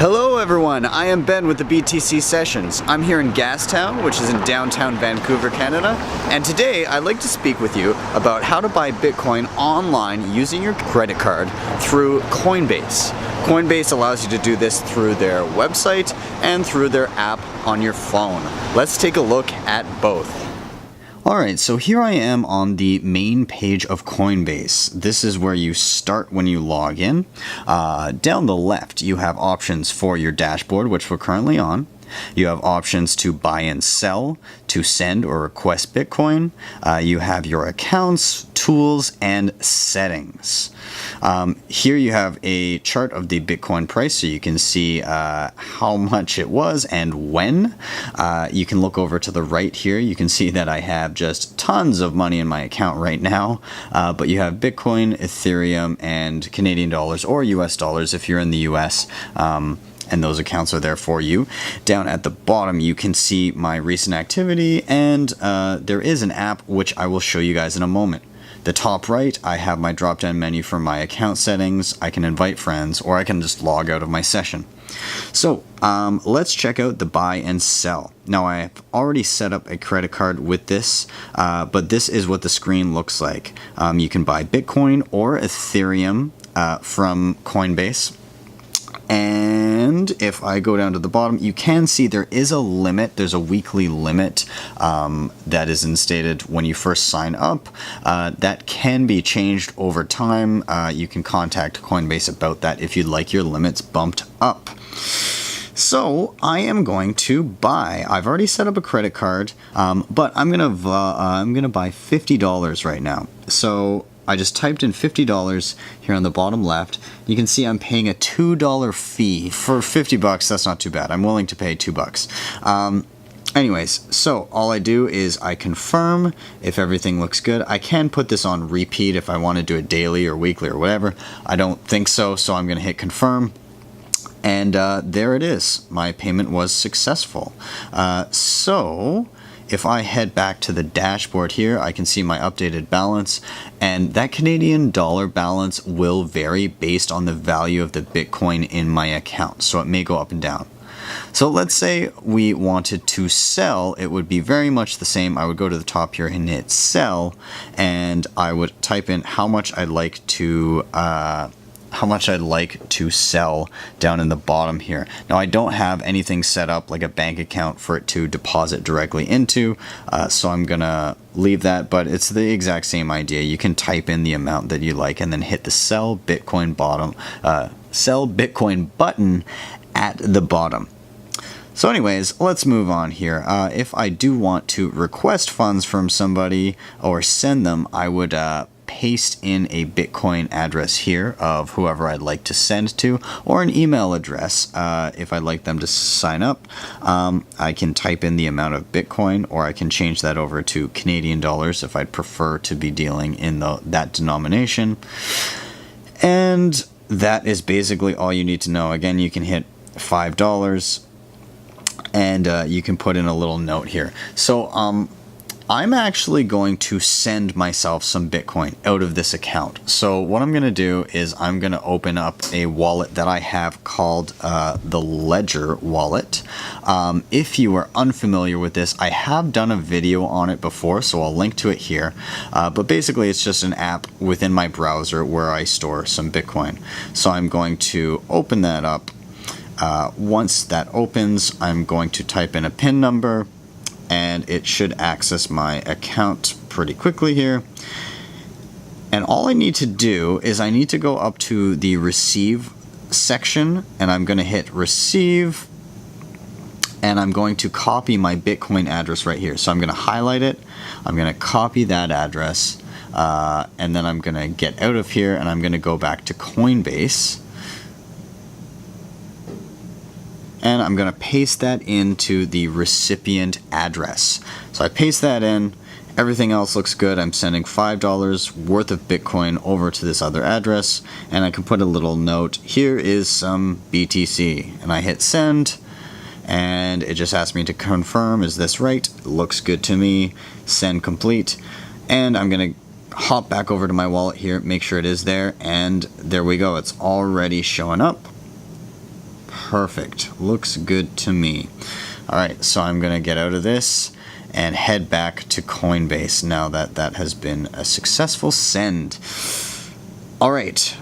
Hello everyone, I am Ben with the BTC Sessions. I'm here in Gastown, which is in downtown Vancouver, Canada, and today I'd like to speak with you about how to buy Bitcoin online using your credit card through Coinbase. Coinbase allows you to do this through their website and through their app on your phone. Let's take a look at both. Alright, so here I am on the main page of Coinbase. This is where you start when you log in. Down the left, you have options for your dashboard, which we're currently on. You have options to buy and sell, to send or request Bitcoin. You have your accounts, tools, and settings. Here you have a chart of the Bitcoin price, so you can see how much it was and when. You can look over to the right here. You can see that I have just tons of money in my account right now, but you have Bitcoin, Ethereum, and Canadian dollars or US dollars if you're in the US. And those accounts are there for you. Down at the bottom, you can see my recent activity, and there is an app which I will show you guys in a moment. The top right, I have my drop-down menu for my account settings. I can invite friends, or I can just log out of my session. So let's check out the buy and sell. Now I've already set up a credit card with this, but this is what the screen looks like. You can buy Bitcoin or Ethereum from Coinbase. And if I go down to the bottom, you can see there is a limit. There's a weekly limit that is instated when you first sign up. That can be changed over time. You can contact Coinbase about that if you'd like your limits bumped up. So I am going to buy. I've already set up a credit card, but I'm gonna buy $50 right now. So I just typed in $50 here on the bottom left. You can see I'm paying a $2 fee for $50. That's not too bad. I'm willing to pay $2. Anyways, so all I do is I confirm if everything looks good. I can put this on repeat if I want to do it daily or weekly or whatever. I don't think so, so I'm going to hit confirm. And there it is. My payment was successful. So if I head back to the dashboard here, I can see my updated balance, and that Canadian dollar balance will vary based on the value of the Bitcoin in my account. So it may go up and down. So let's say we wanted to sell, it would be very much the same. I would go to the top here and hit sell, and I would type in how much I'd like to sell down in the bottom here. Now I don't have anything set up like a bank account for it to deposit directly into, so I'm gonna leave that, but it's the exact same idea. You can type in the amount that you like and then hit the sell Bitcoin button at the bottom. So anyways, let's move on here. If I do want to request funds from somebody or send them, I would paste in a Bitcoin address here of whoever I'd like to send to, or an email address if I'd like them to sign up. I can type in the amount of Bitcoin, or I can change that over to Canadian dollars if I'd prefer to be dealing in that denomination. And that is basically all you need to know. Again, you can hit $5, and you can put in a little note here. So I'm actually going to send myself some Bitcoin out of this account. So what I'm going to do is I'm going to open up a wallet that I have called the Ledger wallet. If you are unfamiliar with this, I have done a video on it before, so I'll link to it here. But basically it's just an app within my browser where I store some Bitcoin. So I'm going to open that up. Once that opens, I'm going to type in a PIN number, and it should access my account pretty quickly here. And all I need to do is I need to go up to the receive section, and I'm going to hit receive, and I'm going to copy my Bitcoin address right here. So I'm going to highlight it, I'm going to copy that address, and then I'm going to get out of here, and I'm going to go back to Coinbase. And I'm going to paste that into the recipient address. So I paste that in, everything else looks good. I'm sending $5 worth of Bitcoin over to this other address, and I can put a little note, here is some BTC, and I hit send, and it just asks me to confirm, is this right? Looks good to me, send complete, and I'm going to hop back over to my wallet here, make sure it is there, and there we go, it's already showing up. Perfect. Looks good to me. Alright, so I'm going to get out of this and head back to Coinbase now that that has been a successful send. Alright.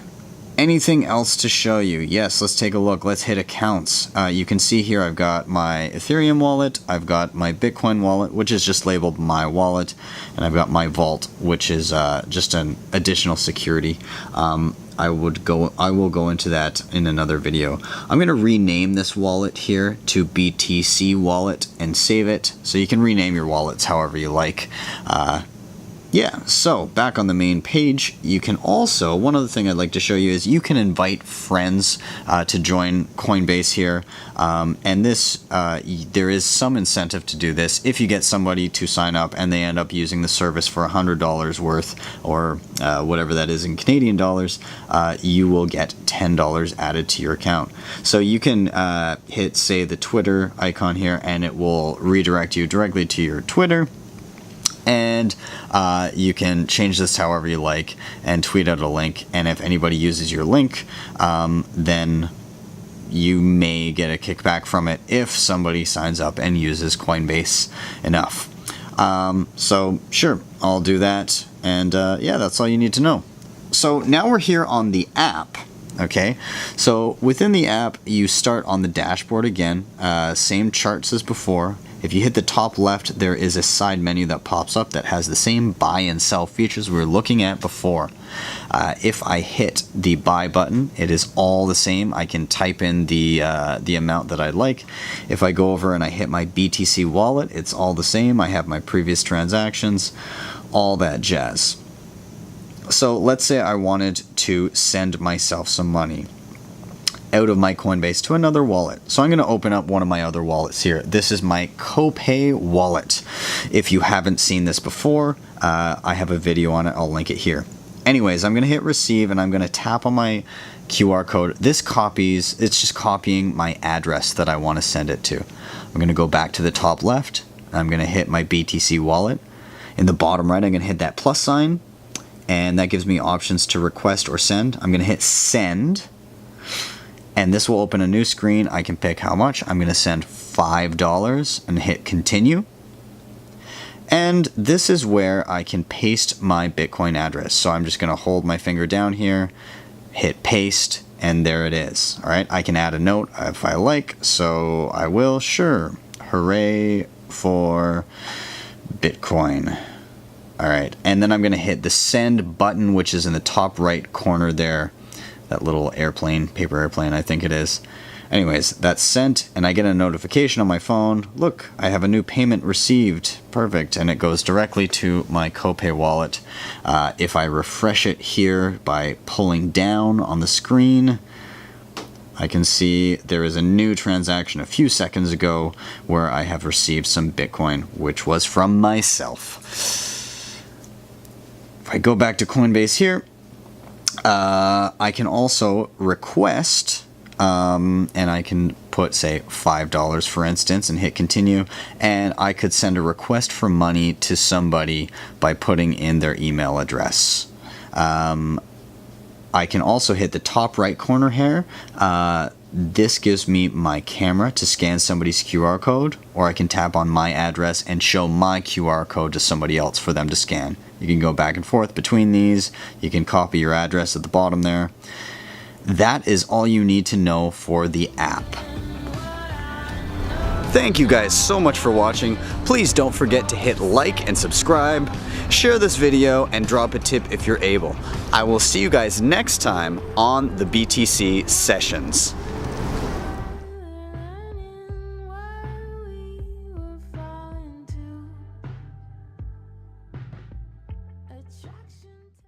Anything else to show you? Yes, let's take a look. Let's hit accounts. You can see here I've got my Ethereum wallet, I've got my Bitcoin wallet, which is just labeled my wallet, and I've got my vault, which is just an additional security. I will go into that in another video. I'm going to rename this wallet here to BTC wallet and save it. So you can rename your wallets however you like. Yeah, so back on the main page, you can also, one other thing I'd like to show you is you can invite friends to join Coinbase here. And this, there is some incentive to do this. If you get somebody to sign up and they end up using the service for $100 worth, or whatever that is in Canadian dollars, you will get $10 added to your account. So you can hit, say, the Twitter icon here, and it will redirect you directly to your Twitter. And you can change this however you like and tweet out a link, and if anybody uses your link, then you may get a kickback from it if somebody signs up and uses Coinbase enough. So sure, I'll do that, and yeah, that's all you need to know. So now we're here on the app. Okay, so within the app, you start on the dashboard again, same charts as before. If you hit the top left, there is a side menu that pops up that has the same buy and sell features we were looking at before. If I hit the buy button, it is all the same. I can type in the amount that I'd like. If I go over and I hit my BTC wallet, it's all the same. I have my previous transactions, all that jazz. So let's say I wanted to send myself some money out of my Coinbase to another wallet. So I'm going to open up one of my other wallets here. This is my Copay wallet. If you haven't seen this before, I have a video on it. I'll link it here. Anyways, I'm going to hit receive and I'm going to tap on my QR code. This copies, it's just copying my address that I want to send it to. I'm going to go back to the top left. I'm going to hit my BTC wallet. In the bottom right, I'm going to hit that plus sign, and that gives me options to request or send. I'm going to hit send. And this will open a new screen. I can pick how much. I'm going to send $5 and hit continue. And this is where I can paste my Bitcoin address. So I'm just going to hold my finger down here, hit paste, and there it is. All right, I can add a note if I like. So I will, sure. Hooray for Bitcoin. All right, and then I'm going to hit the send button, which is in the top right corner there. That little airplane, paper airplane, I think it is. Anyways, that's sent, and I get a notification on my phone. Look, I have a new payment received. Perfect, and it goes directly to my Copay wallet. If I refresh it here by pulling down on the screen, I can see there is a new transaction a few seconds ago where I have received some Bitcoin, which was from myself. If I go back to Coinbase here, I can also request, and I can put, say, $5 for instance, and hit continue, and I could send a request for money to somebody by putting in their email address. I can also hit the top right corner here. This gives me my camera to scan somebody's QR code, or I can tap on my address and show my QR code to somebody else for them to scan. You can go back and forth between these. You can copy your address at the bottom there. That is all you need to know for the app. Thank you guys so much for watching. Please don't forget to hit like and subscribe, share this video, and drop a tip if you're able. I will see you guys next time on the BTC Sessions.